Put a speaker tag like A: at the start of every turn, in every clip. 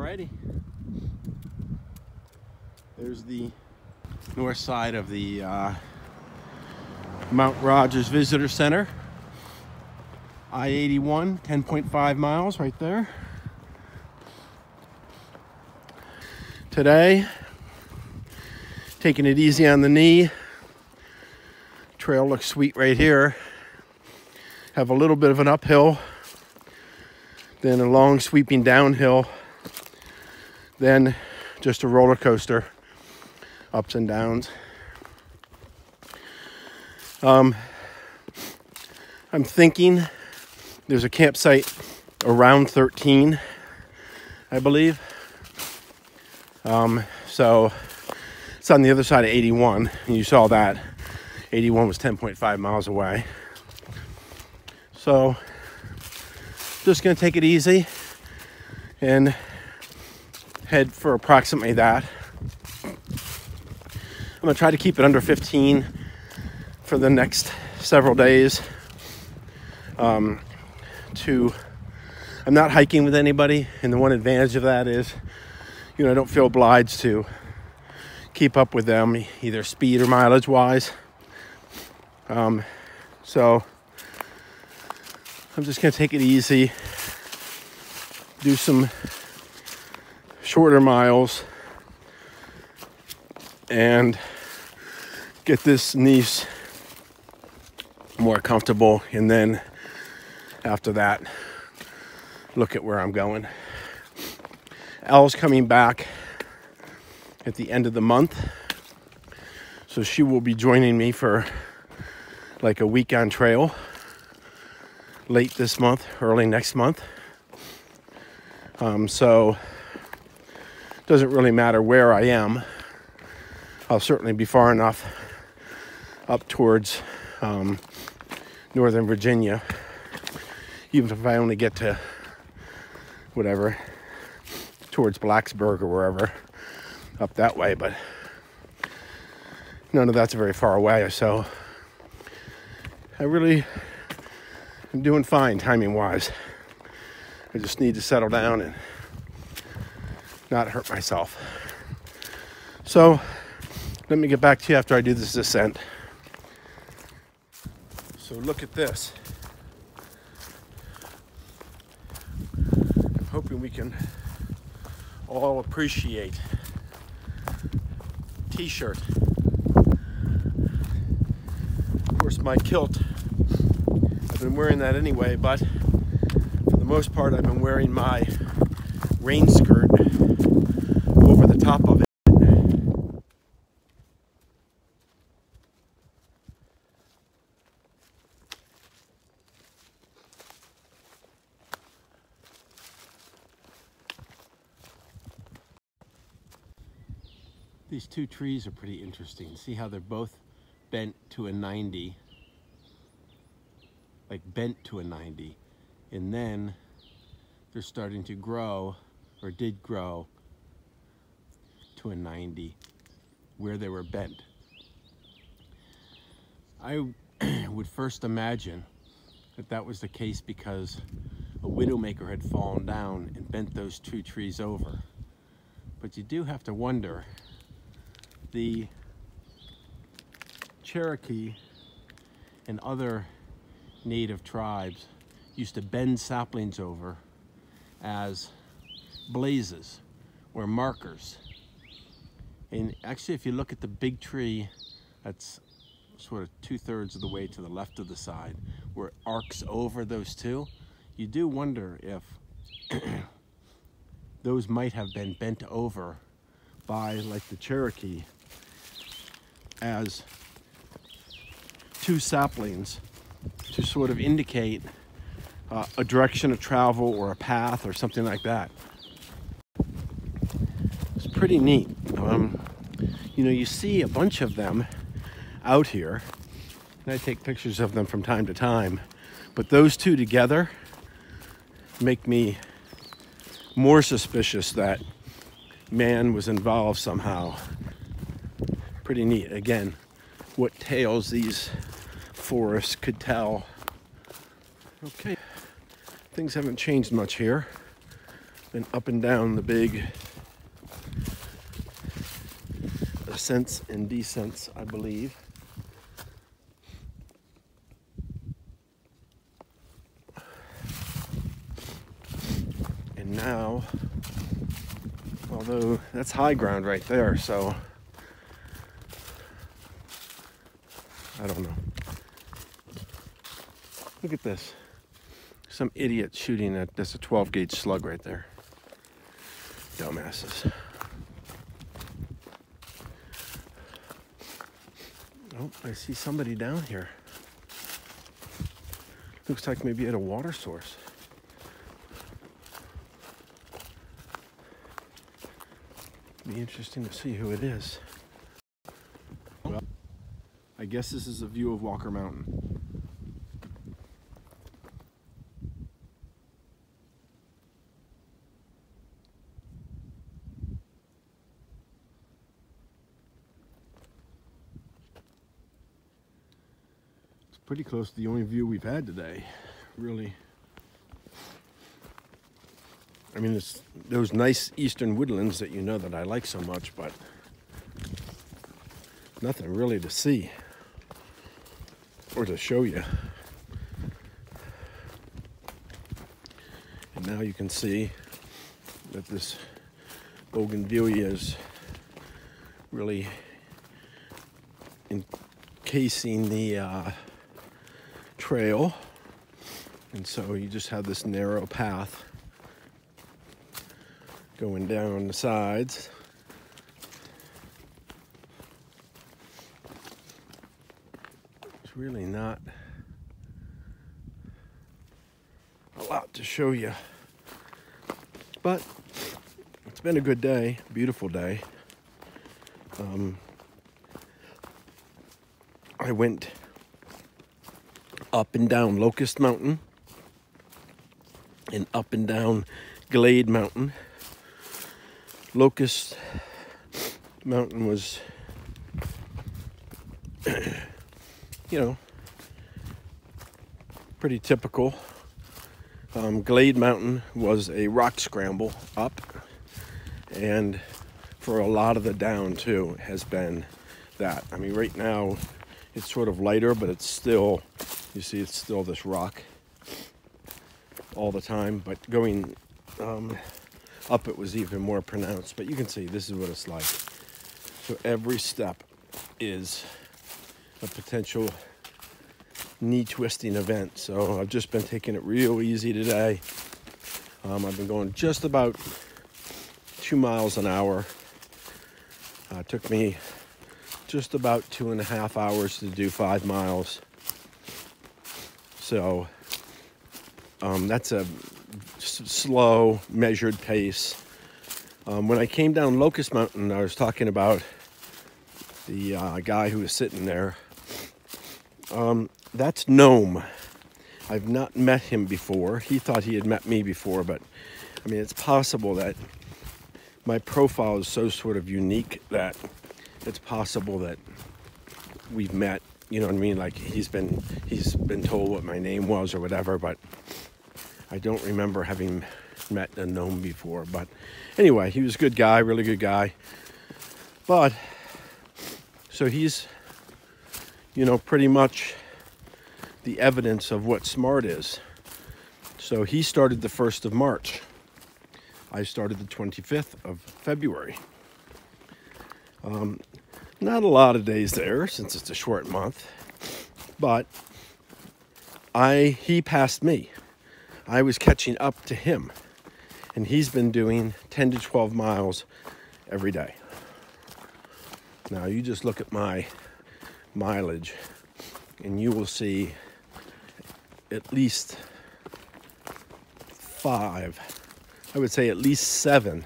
A: Alrighty. There's the north side of the Mount Rogers Visitor Center. I-81, 10.5 miles right there. Today, taking it easy on the knee. Trail looks sweet right here. Have a little bit of an uphill, then a long sweeping downhill, then just a roller coaster, ups and downs. I'm thinking there's a campsite around 13, I believe. So it's on the other side of 81, and you saw that 81 was 10.5 miles away. So just gonna take it easy and head for approximately that. I'm gonna try to keep it under 15 for the next several days. I'm not hiking with anybody, and the one advantage of that is, I don't feel obliged to keep up with them, either speed or mileage wise. So I'm just gonna take it easy, do some shorter miles, and get this niece more comfortable, and then after that, look at where I'm going. Elle's coming back at the end of the month, so she will be joining me for like a week on trail late this month, early next month. So it doesn't really matter where I am. I'll certainly be far enough up towards Northern Virginia, even if I only get to whatever, towards Blacksburg or wherever, up that way, but none of that's very far away, so I really am doing fine timing wise. I just need to settle down and not hurt myself. So let me get back to you after I do this descent. So look at this. I'm hoping we can all appreciate t-shirt. Of course, my kilt, I've been wearing that anyway, but for the most part I've been wearing my rain skirt over the top of it. These two trees are pretty interesting. See how they're both bent to a 90, like bent to a 90, and then they're starting to grow, or did grow, to a 90 where they were bent. I would first imagine that that was the case because a widowmaker had fallen down and bent those two trees over. But you do have to wonder, the Cherokee and other native tribes used to bend saplings over as blazes or markers. And actually, if you look at the big tree that's sort of 2/3 of the way to the left of the side, where it arcs over those two, you do wonder if those might have been bent over by, like the Cherokee, as two saplings to sort of indicate a direction of travel or a path or something like that. It's pretty neat. You see a bunch of them out here, and I take pictures of them from time to time, but those two together make me more suspicious that man was involved somehow. Pretty neat. Again, what tales these forests could tell. Okay, things haven't changed much here. Been up and down the big ascents and descents, I believe. And now, although that's high ground right there, so I don't know. Look at this. Some idiot shooting at this, a 12 gauge slug right there. Dumbasses. Oh, I see somebody down here. Looks like maybe at a water source. Be interesting to see who it is. Well, I guess this is a view of Walker Mountain. It's pretty close to the only view we've had today, really. I mean, it's those nice eastern woodlands that you know that I like so much, but nothing really to see or to show you. And now you can see that this bougainvillea is really encasing the trail, and so you just have this narrow path going down the sides. It's really not a lot to show you, but it's been a good day, beautiful day. I went up and down Locust Mountain and up and down Glade Mountain. Locust Mountain was, you know, pretty typical. Glade Mountain was a rock scramble up, and for a lot of the down too has been that. I mean, right now it's sort of lighter, but it's still, you see, it's still this rock all the time. But going up, it was even more pronounced. But you can see this is what it's like. So every step is a potential knee twisting event. So I've just been taking it real easy today. I've been going just about 2 miles an hour. It took me just about 2.5 hours to do 5 miles. So that's a slow, measured pace. When I came down Locust Mountain, I was talking about the guy who was sitting there. That's Gnome. I've not met him before. He thought he had met me before, but I mean, it's possible that my profile is so sort of unique that it's possible that we've met. You know what I mean? Like he's been told what my name was or whatever, but I don't remember having met a Gnome before. But anyway, he was a good guy, really good guy. But so he's, you know, pretty much the evidence of what smart is. So he started the 1st of March. I started the 25th of February. Not a lot of days there since it's a short month, but he passed me. I was catching up to him, and he's been doing 10 to 12 miles every day. Now you just look at my mileage and you will see at least 5, I would say at least 7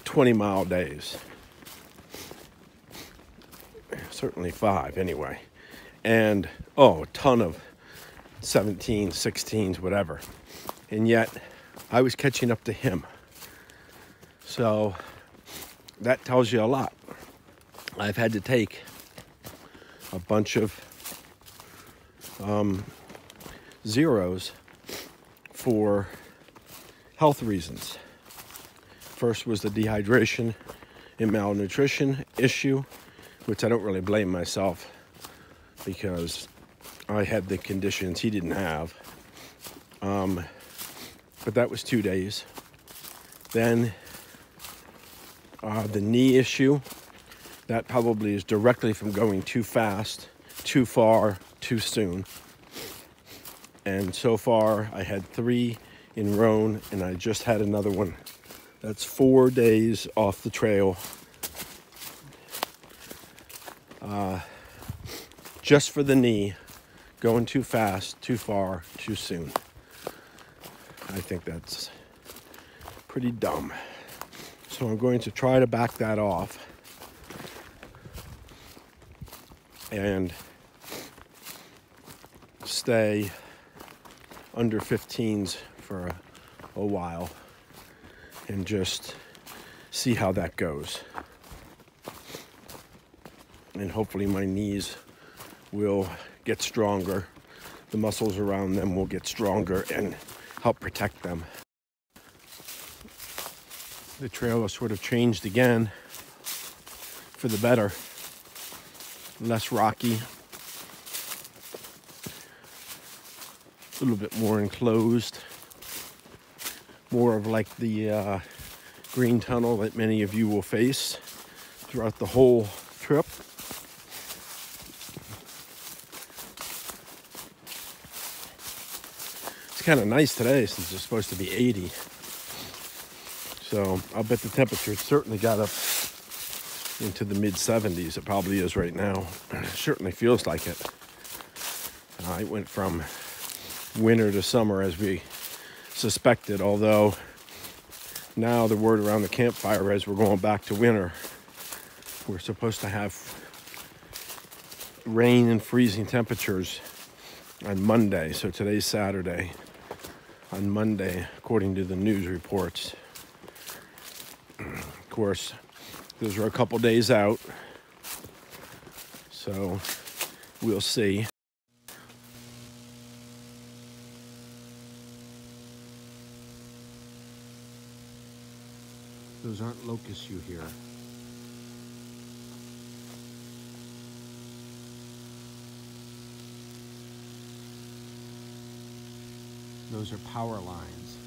A: 20-mile days. Certainly 5 anyway. And a ton of 17s, 16s, whatever. And yet I was catching up to him. So that tells you a lot. I've had to take a bunch of zeros for health reasons. First was the dehydration and malnutrition issue, which I don't really blame myself because I had the conditions he didn't have. But that was 2 days. Then the knee issue, that probably is directly from going too fast, too far, too soon. And so far, I had 3 in Roan, and I just had another one. That's 4 days off the trail. Just for the knee, going too fast, too far, too soon. I think that's pretty dumb. So I'm going to try to back that off and stay under 15s for a while and just see how that goes. And hopefully my knees will get stronger. The muscles around them will get stronger and help protect them. The trail has sort of changed again for the better. Less rocky. A little bit more enclosed. More of like the green tunnel that many of you will face throughout the whole trip. It's kind of nice today since it's supposed to be 80. So I'll bet the temperature certainly got up into the mid-70s. It probably is right now. It certainly feels like it. It went from winter to summer as we suspected, although now the word around the campfire is we're going back to winter. We're supposed to have rain and freezing temperatures on Monday. So today's Saturday. On Monday, according to the news reports. Of course, those are a couple days out, so we'll see. Those aren't locusts you hear. Those are power lines.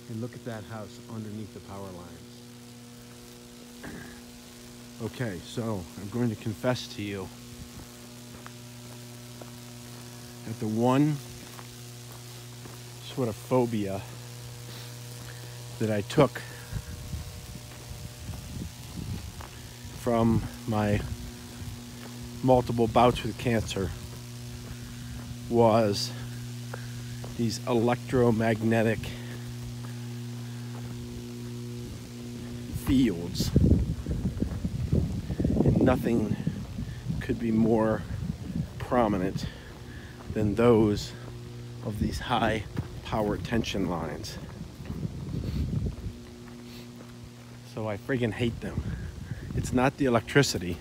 A: And look at that house underneath the power lines. Okay, so I'm going to confess to you that the one sort of phobia that I took from my multiple bouts with cancer was these electromagnetic fields, and nothing could be more prominent than those of these high power tension lines. So I friggin' hate them. It's not the electricity,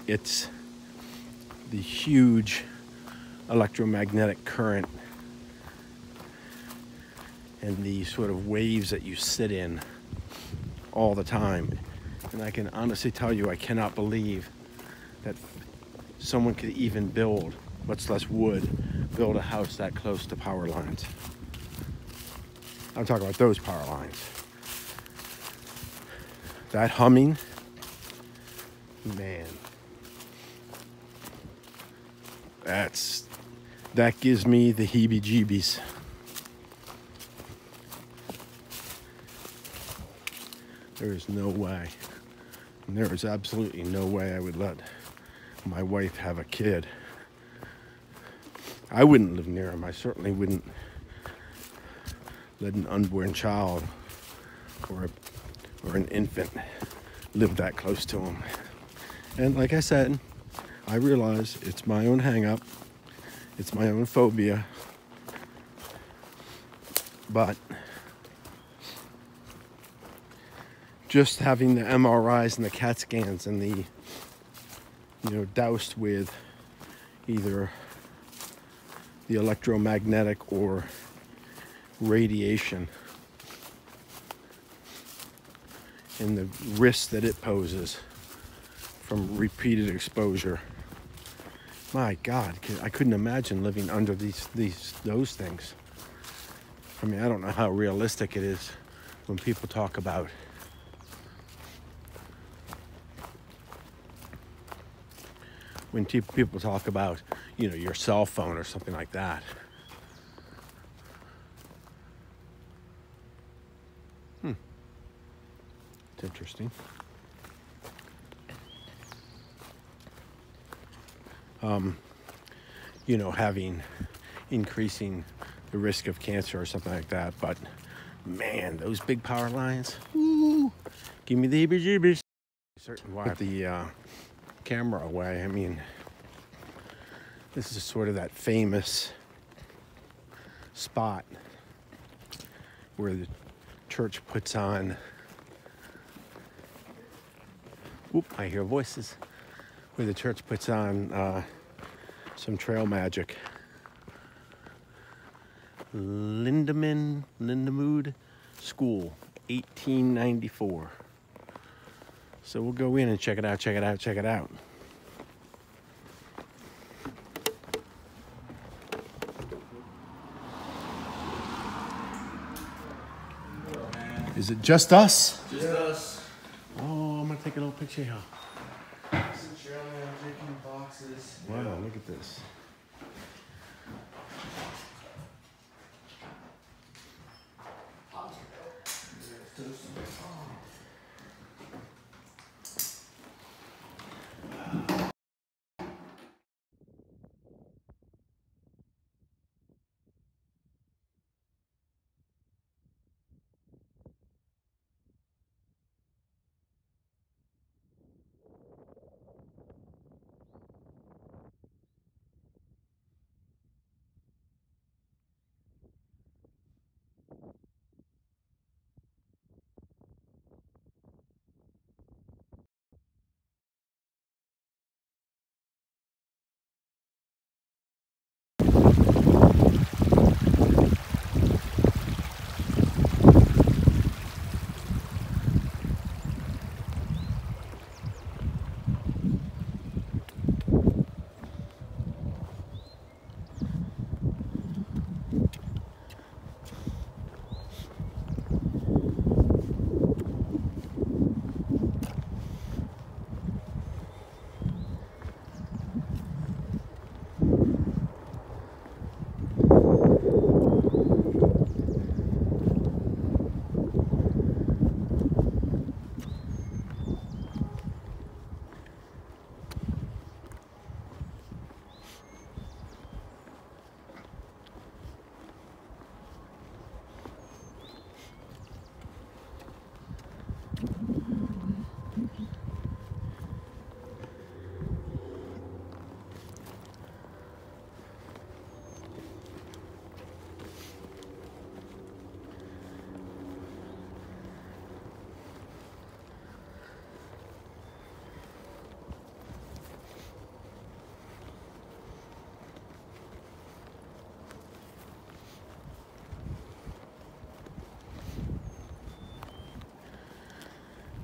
A: it's the huge electromagnetic current and the sort of waves that you sit in all the time. And I can honestly tell you, I cannot believe that someone could even build, much less would, build a house that close to power lines. I'm talking about those power lines. That humming, man, that gives me the heebie-jeebies. There is no way, and there is absolutely no way I would let my wife have a kid. I wouldn't live near him. I certainly wouldn't let an unborn child or an infant live that close to him. And like I said, I realize it's my own hang-up. It's my own phobia. But just having the MRIs and the CAT scans and the doused with either the electromagnetic or radiation, and the risk that it poses from repeated exposure. My God, I couldn't imagine living under those things. I mean, I don't know how realistic it is when people talk about your cell phone or something like that. It's interesting. Increasing the risk of cancer or something like that. But man, those big power lines, woo, give me the heebie-jeebies. Certain why the camera away. I mean, this is sort of that famous spot where the church puts on, I hear voices, where the church puts on some trail magic. Lindemood School, 1894. So we'll go in and check it out. Is it just us?
B: Just us.
A: Oh, I'm gonna take a little picture here.
B: Taking boxes.
A: Wow, look at this.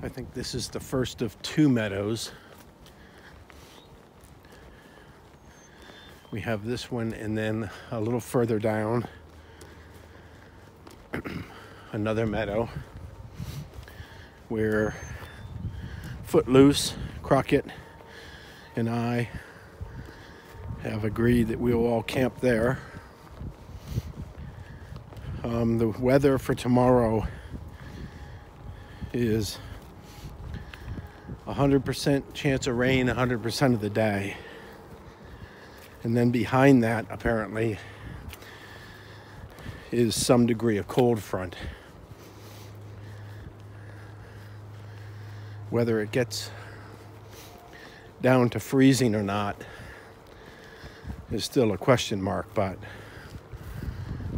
A: I think this is the first of two meadows. We have this one, and then a little further down, another meadow where Footloose, Crockett, and I have agreed that we will all camp there. The weather for tomorrow is 100% chance of rain 100% of the day. And then behind that, apparently, is some degree of cold front. Whether it gets down to freezing or not is still a question mark, but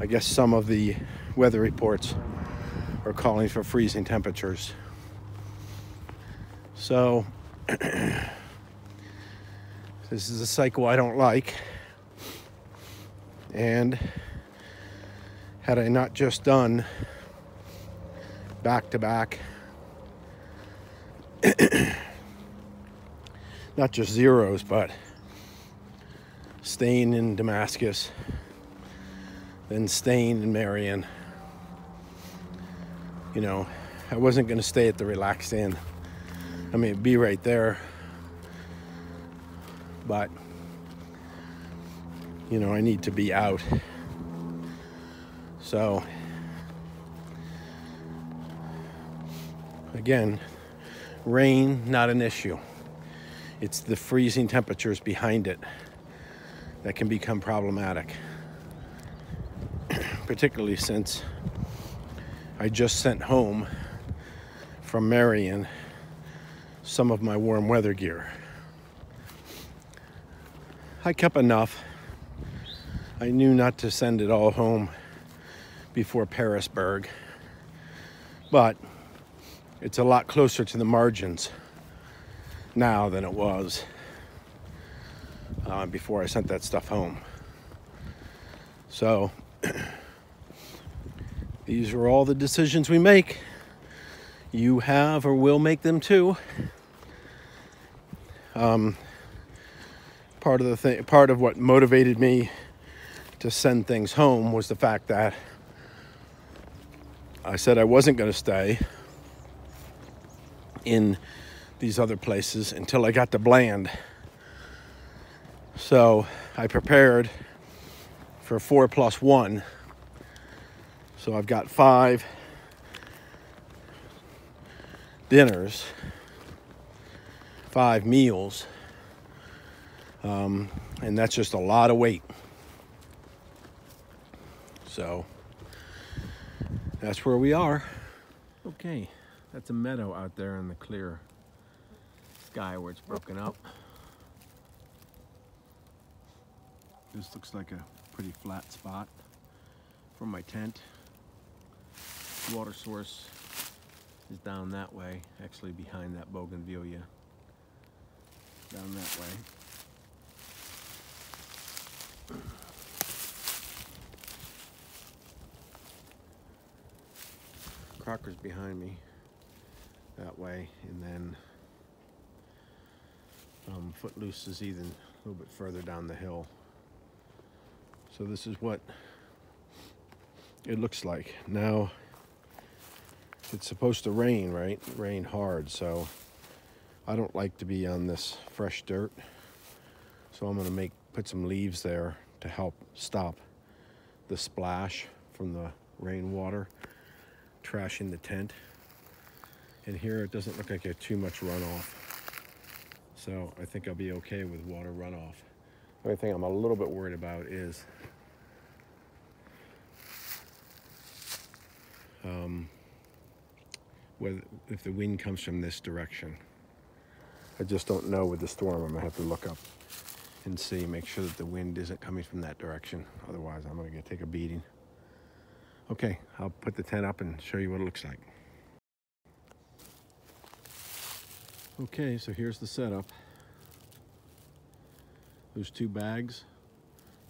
A: I guess some of the weather reports are calling for freezing temperatures. So This is a cycle I don't like. And had I not just done back-to-back, not just zeros, but staying in Damascus, then staying in Marion, you know, I wasn't going to stay at the Relaxed Inn. I mean, it'd be right there, but, you know, I need to be out. So, again, rain, not an issue. It's the freezing temperatures behind it that can become problematic, particularly since I just sent home from Marion some of my warm weather gear. I kept enough. I knew not to send it all home before Parisburg, but it's a lot closer to the margins now than it was before I sent that stuff home. So these are all the decisions we make. You have or will make them too. Part of what motivated me to send things home was the fact that I said I wasn't going to stay in these other places until I got to Bland. So I prepared for 4+1. So I've got 5 dinners, 5 meals, and that's just a lot of weight. So that's where we are. Okay, that's a meadow out there in the clear sky where it's broken up. This looks like a pretty flat spot from my tent. The water source is down that way, actually behind that bougainvillea. Down that way. Crocker's behind me that way, and then Footloose is even a little bit further down the hill. So this is what it looks like. Now, it's supposed to rain, right? Rain hard, so I don't like to be on this fresh dirt. So I'm gonna put some leaves there to help stop the splash from the rainwater trashing the tent. And here it doesn't look like there's too much runoff. So I think I'll be okay with water runoff. The only thing I'm a little bit worried about is if the wind comes from this direction. I just don't know with the storm. I'm gonna have to look up and see, make sure that the wind isn't coming from that direction. Otherwise, I'm gonna take a beating. Okay, I'll put the tent up and show you what it looks like. Okay, so here's the setup. There's 2 bags.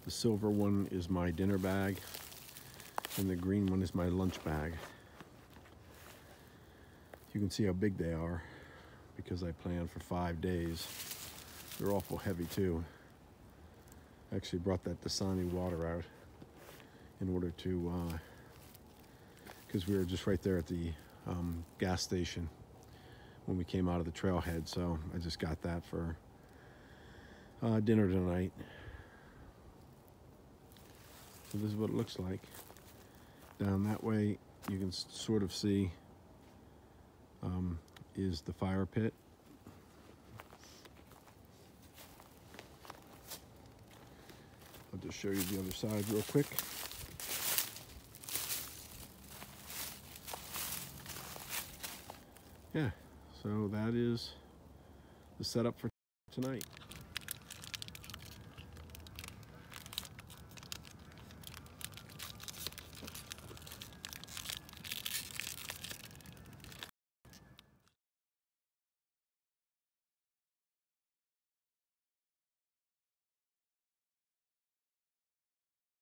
A: The silver one is my dinner bag, and the green one is my lunch bag. You can see how big they are because I planned for 5 days. They're awful heavy too. I actually brought that Dasani water out in order to, because we were just right there at the gas station when we came out of the trailhead, so I just got that for dinner tonight. So this is what it looks like. Down that way you can sort of see is the fire pit. I'll just show you the other side real quick. Yeah, so that is the setup for tonight.